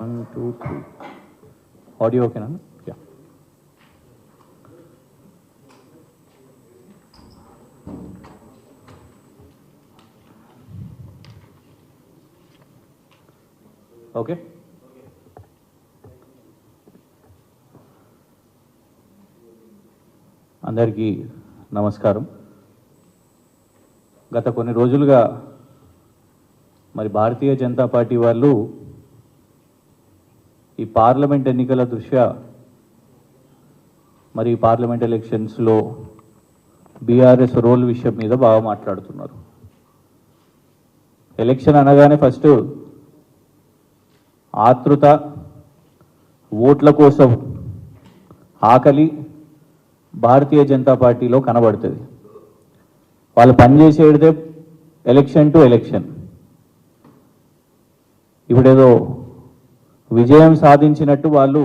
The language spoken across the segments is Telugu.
1 2 3 ఆడియో ఓకేనా? యా. ఓకే. అందరికీ నమస్కారం. గత కొన్ని రోజులుగా మరి భారతీయ జనతా పార్టీ వాళ్ళు ఈ పార్లమెంట్ ఎన్నికల దృష్ట్యా మరి ఈ పార్లమెంట్ ఎలక్షన్స్లో బీఆర్ఎస్ రోల్ విషయం మీద బాగా మాట్లాడుతున్నారు. ఎలక్షన్ అనగానే ఫస్ట్ ఆతృత, ఓట్ల కోసం ఆకలి భారతీయ జనతా పార్టీలో కనబడుతుంది. వాళ్ళు పనిచేసేదే ఎలక్షన్ టు ఎలక్షన్. ఇప్పుడేదో విజయం సాధించినట్టు వాళ్ళు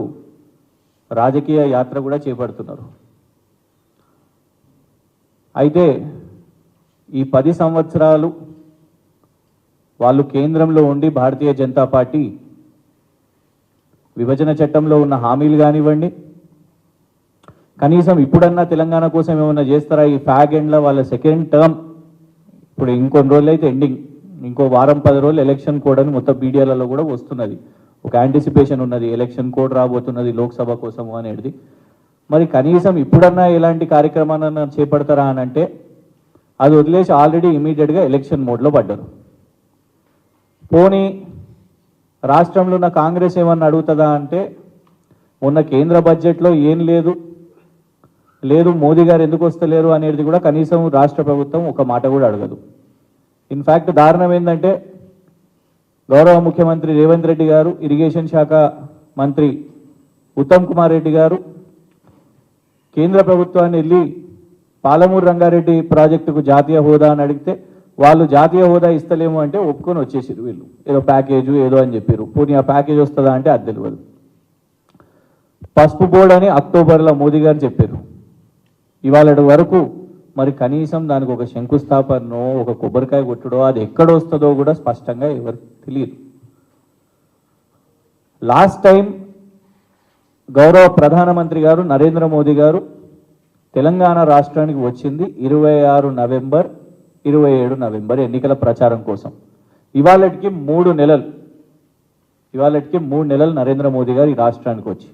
రాజకీయ యాత్ర కూడా చేపడుతున్నారు. అయితే ఈ 10 సంవత్సరాలు వాళ్ళు కేంద్రంలో ఉండి భారతీయ జనతా పార్టీ విభజన చట్టంలో ఉన్న హామీలు కానివ్వండి, కనీసం ఇప్పుడన్నా తెలంగాణ కోసం ఏమైనా చేస్తారా? ఈ ఫ్యాగ్ ఎండ్లో వాళ్ళ సెకండ్ టర్మ్ ఇప్పుడు ఇంకొన్ని రోజులు అయితే ఎండింగ్, ఇంకో వారం 10 రోజులు ఎలక్షన్ కోడ్ అని మొత్తం మీడియాలలో కూడా వస్తున్నది. ఒక యాంటిసిపేషన్ ఉన్నది, ఎలక్షన్ కోడ్ రాబోతున్నది లోక్సభ కోసము అనేది. మరి కనీసం ఇప్పుడన్నా ఎలాంటి కార్యక్రమాన్ని చేపడతారా అని అంటే అది వదిలేసి ఆల్రెడీ ఇమీడియట్గా ఎలక్షన్ మోడ్లో పడ్డారు. పోనీ రాష్ట్రంలో ఉన్న కాంగ్రెస్ ఏమన్నా అడుగుతుందా అంటే మొన్న కేంద్ర బడ్జెట్లో ఏం లేదు మోదీ గారు ఎందుకు వస్తలేరు అనేది కూడా కనీసం రాష్ట్ర ప్రభుత్వం ఒక మాట కూడా అడగదు. ఇన్ఫ్యాక్ట్ దారుణం ఏంటంటే గౌరవ ముఖ్యమంత్రి రేవంత్ రెడ్డి గారు, ఇరిగేషన్ శాఖ మంత్రి ఉత్తమ్ కుమార్ రెడ్డి గారు కేంద్ర ప్రభుత్వాన్ని వెళ్ళి పాలమూరు రంగారెడ్డి ప్రాజెక్టుకు జాతీయ హోదా అని అడిగితే వాళ్ళు జాతీయ హోదా ఇస్తలేము అంటే ఒప్పుకొని వచ్చేసారు. వీళ్ళు ఏదో ప్యాకేజు ఏదో అని చెప్పారు. పోనీ ఆ ప్యాకేజ్ వస్తుందా అంటే అది తెలియదు. పసుపు బోర్డు అని అక్టోబర్లో మోదీ గారు చెప్పారు. ఇవాళ వరకు మరి కనీసం దానికి ఒక శంకుస్థాపనో ఒక కొబ్బరికాయ కొట్టుడో అది ఎక్కడ వస్తుందో కూడా స్పష్టంగా ఎవరికి తెలియదు. లాస్ట్ టైం గౌరవ ప్రధానమంత్రి గారు నరేంద్ర మోదీ గారు తెలంగాణ రాష్ట్రానికి వచ్చింది 26 నవంబర్ 27 నవంబర్ ఎన్నికల ప్రచారం కోసం. ఇవాళకి 3 నెలలు నరేంద్ర మోదీ గారు ఈ రాష్ట్రానికి వచ్చి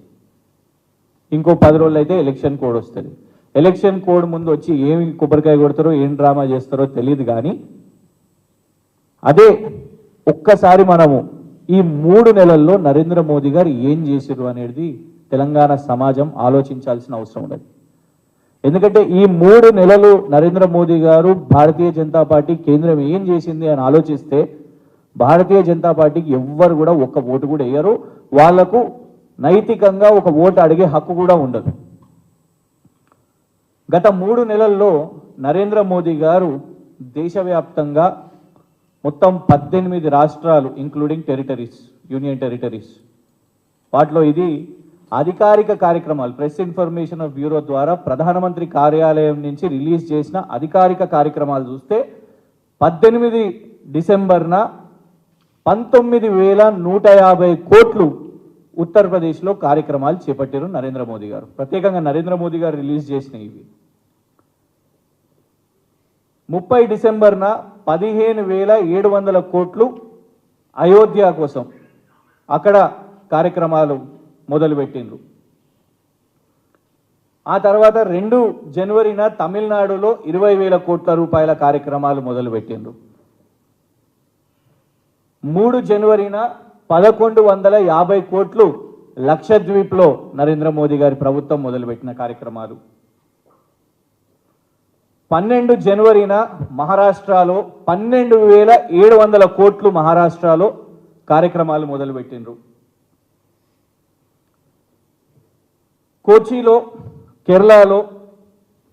ఇంకో 10 రోజులు అయితే ఎలక్షన్ కోడ్ వస్తుంది. ఎలక్షన్ కోడ్ ముందు వచ్చి ఏమి కొబ్బరికాయ కొడతారో ఏం డ్రామా చేస్తారో తెలియదు. కానీ అదే ఒక్కసారి మనము ఈ 3 నెలల్లో నరేంద్ర మోదీ గారు ఏం చేశారు అనేది తెలంగాణ సమాజం ఆలోచించాల్సిన అవసరం ఉన్నది. ఎందుకంటే ఈ 3 నెలలు నరేంద్ర మోదీ గారు భారతీయ జనతా పార్టీ కేంద్రం ఏం చేసింది అని ఆలోచిస్తే భారతీయ జనతా పార్టీకి ఎవ్వరు కూడా ఒక్క ఓటు కూడా వేయరు. వాళ్లకు నైతికంగా ఒక ఓటు అడిగే హక్కు కూడా ఉండదు. గత 3 నెలల్లో నరేంద్ర మోదీ గారు దేశవ్యాప్తంగా మొత్తం 18 రాష్ట్రాలు ఇంక్లూడింగ్ టెరిటరీస్, యూనియన్ టెరిటరీస్, వాటిలో ఇది అధికారిక కార్యక్రమాలు ప్రెస్ ఇన్ఫర్మేషన్ బ్యూరో ద్వారా ప్రధానమంత్రి కార్యాలయం నుంచి రిలీజ్ చేసిన అధికారిక కార్యక్రమాలు చూస్తే 18 డిసెంబర్న 19,150 కోట్లు ఉత్తరప్రదేశ్లో కార్యక్రమాలు చేపట్టారు నరేంద్ర మోదీ గారు. ప్రత్యేకంగా నరేంద్ర మోదీ గారు రిలీజ్ చేసిన ఇవి 30 డిసెంబర్న 15,700 కోట్లు అయోధ్య కోసం అక్కడ కార్యక్రమాలు మొదలుపెట్టిండ్రు. ఆ తర్వాత 2 జనవరిన తమిళనాడులో 20,000 కోట్ల రూపాయల కార్యక్రమాలు మొదలుపెట్టిండ్రు. 3 జనవరిన 1,150 కోట్లు లక్షద్వీప్లో నరేంద్ర మోదీ గారి ప్రభుత్వం మొదలుపెట్టిన కార్యక్రమాలు. 12 జనవరిన మహారాష్ట్రలో 12,700 కోట్లు మహారాష్ట్రలో కార్యక్రమాలు మొదలుపెట్టిండ్రు. కోచిలో కేరళలో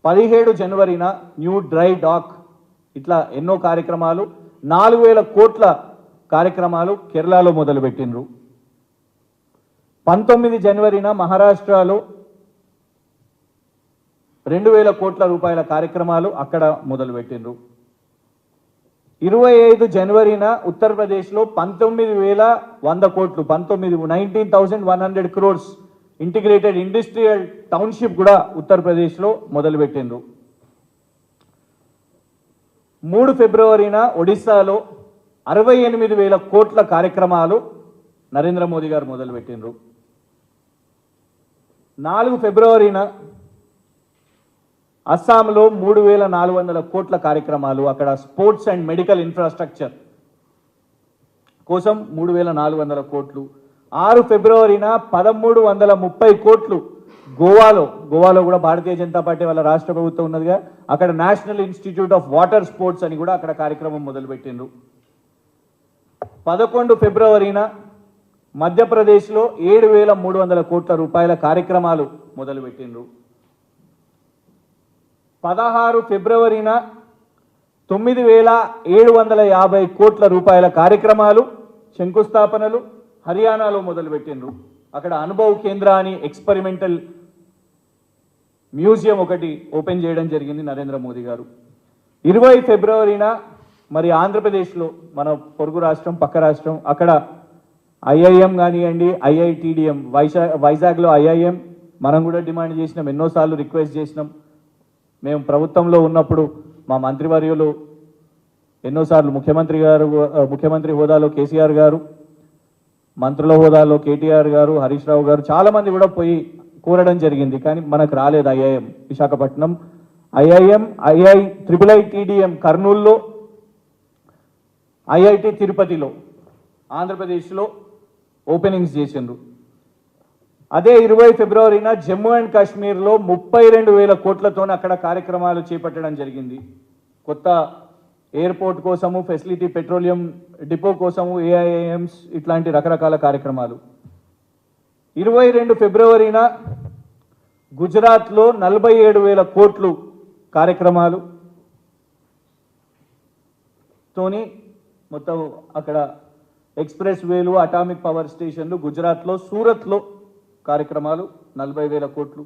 17 జనవరిన న్యూ డ్రై డాక్, ఇట్లా ఎన్నో కార్యక్రమాలు 4,000 కోట్ల కార్యక్రమాలు కేరళలో మొదలుపెట్టిండ్రు. 19 జనవరిన మహారాష్ట్రలో 2,000 కోట్ల రూపాయల కార్యక్రమాలు అక్కడ మొదలుపెట్టిండ్రు. 25 జనవరిన ఉత్తరప్రదేశ్లో 19,100 కోట్లు 19,100 crores ఇంటిగ్రేటెడ్ ఇండస్ట్రియల్ టౌన్షిప్ కూడా ఉత్తరప్రదేశ్లో మొదలుపెట్టిండ్రు. 3 ఫిబ్రవరిన ఒడిశాలో 68,000 కోట్ల కార్యక్రమాలు నరేంద్ర మోదీ గారు మొదలుపెట్టిండ్రు. 4 ఫిబ్రవరిన అస్సాంలో 3,400 కోట్ల కార్యక్రమాలు, అక్కడ స్పోర్ట్స్ అండ్ మెడికల్ ఇన్ఫ్రాస్ట్రక్చర్ కోసం 3,400 కోట్లు. 6 ఫిబ్రవరిన 1,330 కోట్లు గోవాలో కూడా భారతీయ జనతా పార్టీ వాళ్ళ రాష్ట్ర ప్రభుత్వం ఉన్నదిగా, అక్కడ national institute of water sports అని కూడా అక్కడ కార్యక్రమం మొదలుపెట్టిండ్రు. 11 ఫిబ్రవరిన మధ్యప్రదేశ్లో 7,300 కోట్ల రూపాయల కార్యక్రమాలు మొదలుపెట్టిండ్రు. 16 ఫిబ్రవరిన 9,750 కోట్ల రూపాయల కార్యక్రమాలు శంకుస్థాపనలు హర్యానాలో మొదలుపెట్టిండ్రు. అక్కడ అనుభవ్ కేంద్ర అని ఎక్స్పెరిమెంటల్ మ్యూజియం ఒకటి ఓపెన్ చేయడం జరిగింది నరేంద్ర మోదీ గారు. 20 ఫిబ్రవరిన మరి ఆంధ్రప్రదేశ్లో మన పొరుగు రాష్ట్రం పక్క రాష్ట్రం అక్కడ ఐఐఎం కానివ్వండి, ఐఐటిడిఎం వైజాగ్లో ఐఐఎం మనం కూడా డిమాండ్ చేసినాం, ఎన్నోసార్లు రిక్వెస్ట్ చేసినాం. మేము ప్రభుత్వంలో ఉన్నప్పుడు మా మంత్రివర్యులు ఎన్నోసార్లు ముఖ్యమంత్రి హోదాలో కేసీఆర్ గారు, మంత్రుల హోదాలో కేటీఆర్ గారు, హరీష్ రావు గారు చాలామంది కూడా పోయి కోరడం జరిగింది, కానీ మనకు రాలేదు. ఐఐఎం విశాఖపట్నం, ఐఐఎం ఐఐటిడిఎం కర్నూలులో, ఐఐటి తిరుపతిలో ఆంధ్రప్రదేశ్లో ఓపెనింగ్స్ చేసిండ్రు. అదే 20 ఫిబ్రవరిన జమ్మూ అండ్ కాశ్మీర్లో 32,000 కోట్లతో అక్కడ కార్యక్రమాలు చేపట్టడం జరిగింది. కొత్త ఎయిర్పోర్ట్ కోసము, ఫెసిలిటీ పెట్రోలియం డిపో కోసము, ఏఐఎంస్ ఇట్లాంటి రకరకాల కార్యక్రమాలు. 22 ఫిబ్రవరిన గుజరాత్లో 47,000 కోట్లు కార్యక్రమాలు తోని మొత్తం అక్కడ ఎక్స్ప్రెస్ వేలు, అటామిక్ పవర్ స్టేషన్లు, గుజరాత్లో సూరత్లో కార్యక్రమాలు 40,000 కోట్లు.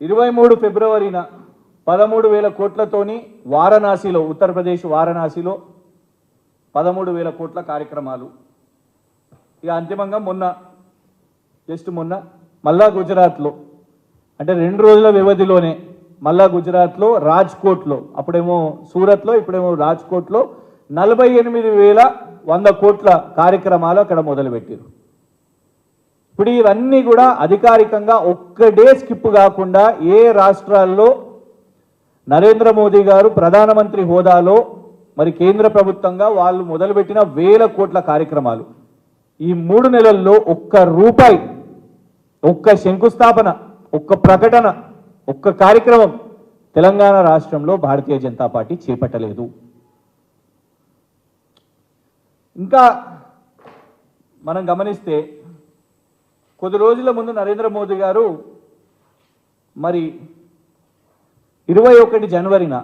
23 ఫిబ్రవరిన 13,000 కోట్లతోని వారణాసిలో, ఉత్తరప్రదేశ్ వారణాసిలో 13,000 కోట్ల కార్యక్రమాలు. ఇక అంతిమంగా మొన్న మళ్ళా గుజరాత్లో, అంటే 2 రోజుల వ్యవధిలోనే మళ్ళా గుజరాత్లో రాజ్కోట్లో, అప్పుడేమో సూరత్లో ఇప్పుడేమో రాజ్కోట్లో 48,100 కోట్ల కార్యక్రమాలు అక్కడ మొదలుపెట్టారు. ఇప్పుడు ఇవన్నీ కూడా అధికారికంగా ఒక్క డే స్కిప్ కాకుండా ఏ రాష్ట్రాల్లో నరేంద్ర మోదీ గారు ప్రధానమంత్రి హోదాలో మరి కేంద్ర ప్రభుత్వంగా వాళ్ళు మొదలుపెట్టిన 1,000 కోట్ల కార్యక్రమాలు ఈ 3 నెలల్లో ఒక్క రూపాయి, ఒక్క శంకుస్థాపన, ఒక్క ప్రకటన, ఒక్క కార్యక్రమం తెలంగాణ రాష్ట్రంలో భారతీయ జనతా పార్టీ చేపట్టలేదు. ఇంకా మనం గమనిస్తే కొద్ది రోజుల ముందు నరేంద్ర మోదీ గారు మరి 21 జనవరిన